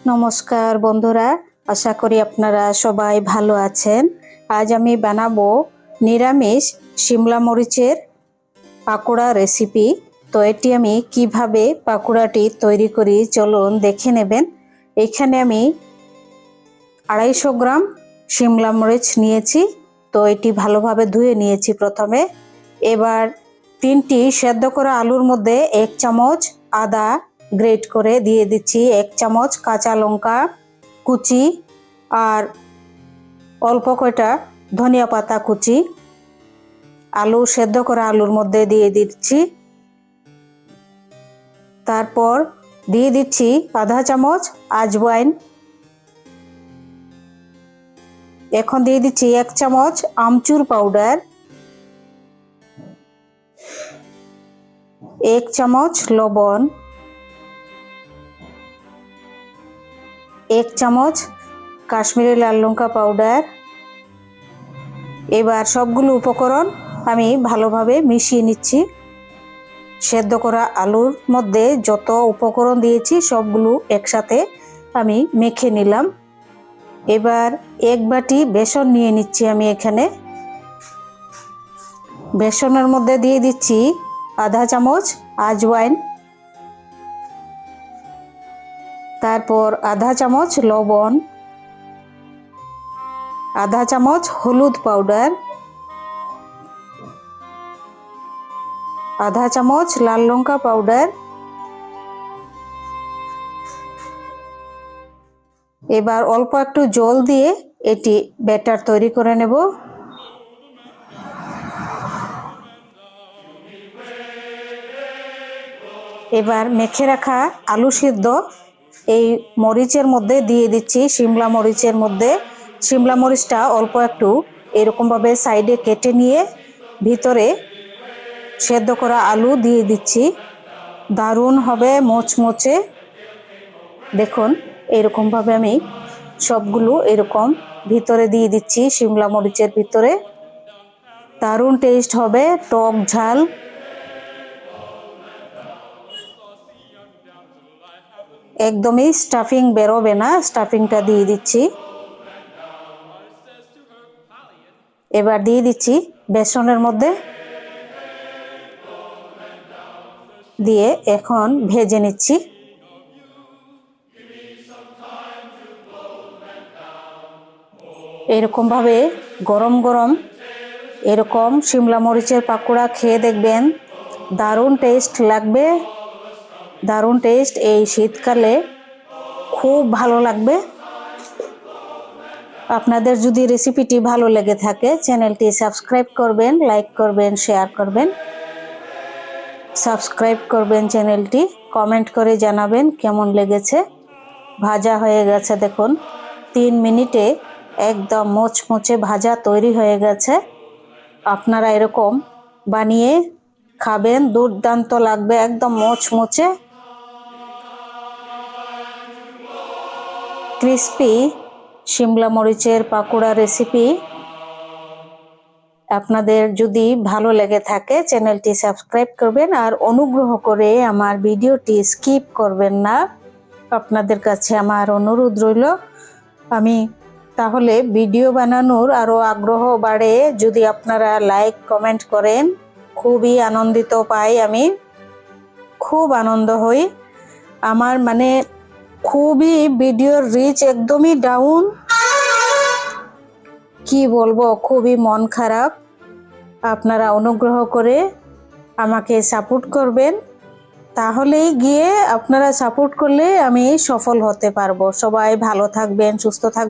নমস্কার বন্ধুরা, আশা করি আপনারা সবাই ভালো আছেন। আজ আমি বানাবো নিরামিষ শিমলা মরিচের পাকোড়া রেসিপি। তো এটি আমি কিভাবে পাকোড়াটি তৈরি করি চলুন দেখে নেবেন। এখানে আমি 250 গ্রাম শিমলা মরিচ নিয়েছি। তো এটি ভালোভাবে ধুয়ে নিয়েছি প্রথমে। এবার 3টি সেদ্ধ করা আলুর মধ্যে 1 চামচ আদা গ্রেট করে দিয়ে দিচ্ছি, 1 চামচ কাঁচা লঙ্কা কুচি আর অল্প কয়টা ধনিয়া পাতা কুচি আলু সেদ্ধ করা আলুর মধ্যে দিয়ে দিচ্ছি। তারপর দিয়ে দিচ্ছি আধা চামচ আজওয়াইন। এখন দিয়ে দিচ্ছি 1 চামচ আমচুর পাউডার, 1 চামচ লবণ, 1 চামচ কাশ্মীরি লাল লঙ্কা পাউডার। এবার সবগুলো উপকরণ আমি ভালোভাবে মিশিয়ে নিচ্ছি। সেদ্ধ করা আলুর মধ্যে যত উপকরণ দিয়েছি সবগুলো একসাথে আমি মেখে নিলাম। এবার 1 বাটি বেসন নিয়ে নিচ্ছি আমি এখানে। বেসনের মধ্যে দিয়ে দিচ্ছি আধা চামচ আজওয়াইন, তারপর আধা চামচ লবণ, আধা চামচ হলুদ পাউডার, আধা চামচ লাল লঙ্কা পাউডার। এবার অল্প একটু জল দিয়ে এটি ব্যাটার তৈরি করে নেব। এবার মেখে রাখা আলু সিদ্ধ এই মরিচের মধ্যে দিয়ে দিচ্ছি, শিমলা মরিচের মধ্যে। শিমলা মরিচটা অল্প একটু এরকমভাবে সাইডে কেটে নিয়ে ভিতরে সেদ্ধ করা আলু দিয়ে দিচ্ছি। দারুণ হবে মোচমোচে। দেখুন এরকমভাবে আমি সবগুলো এরকম ভিতরে দিয়ে দিচ্ছি শিমলা মরিচের ভিতরে। দারুণ টেস্ট হবে, টক ঝাল। একদমই স্টাফিং বেরোবে না, স্টাফিংটা দিয়ে দিচ্ছি। এবার দিয়ে দিচ্ছি বেসনের মধ্যে, দিয়ে এখন ভেজে নিচ্ছি। এরকমভাবে গরম গরম এরকম শিমলা মরিচের পাকোড়া খেয়ে দেখবেন, দারুণ টেস্ট লাগবে, দারুণ টেস্ট। এই শীতকালে খুব ভালো লাগবে। আপনাদের যদি রেসিপিটি ভালো লেগে থাকে চ্যানেলটি সাবস্ক্রাইব করবেন, লাইক করবেন, শেয়ার করবেন। সাবস্ক্রাইব করবেন চ্যানেলটি, কমেন্ট করে জানাবেন কেমন লেগেছে। ভাজা হয়ে গেছে দেখুন, 3 মিনিটে একদম মোচমোচে ভাজা তৈরি হয়ে গেছে। আপনারা এরকম বানিয়ে খাবেন, দুর্দান্ত লাগবে, একদম মোচমোচে ক্রিস্পি শিমলা মরিচের পাকোড়া রেসিপি। আপনাদের যদি ভালো লেগে থাকে চ্যানেলটি সাবস্ক্রাইব করবেন আর অনুগ্রহ করে আমার ভিডিওটি স্কিপ করবেন না। আপনাদের কাছে আমার অনুরোধ রইল। আমি তাহলে ভিডিও বানানোর আরও আগ্রহ বাড়ে যদি আপনারা লাইক কমেন্ট করেন। খুবই আনন্দিত পাই, আমি খুব আনন্দ হই। আমার মানে খুবই ভিডিওর রিচ একদমই ডাউন, কি বলবো, খুবই মন খারাপ। আপনারা অনুগ্রহ করে আমাকে সাপোর্ট করবেন, তাহলেই গিয়ে আপনারা সাপোর্ট করলে আমি সফল হতে পারবো। সবাই ভালো থাকবেন, সুস্থ থাকবেন।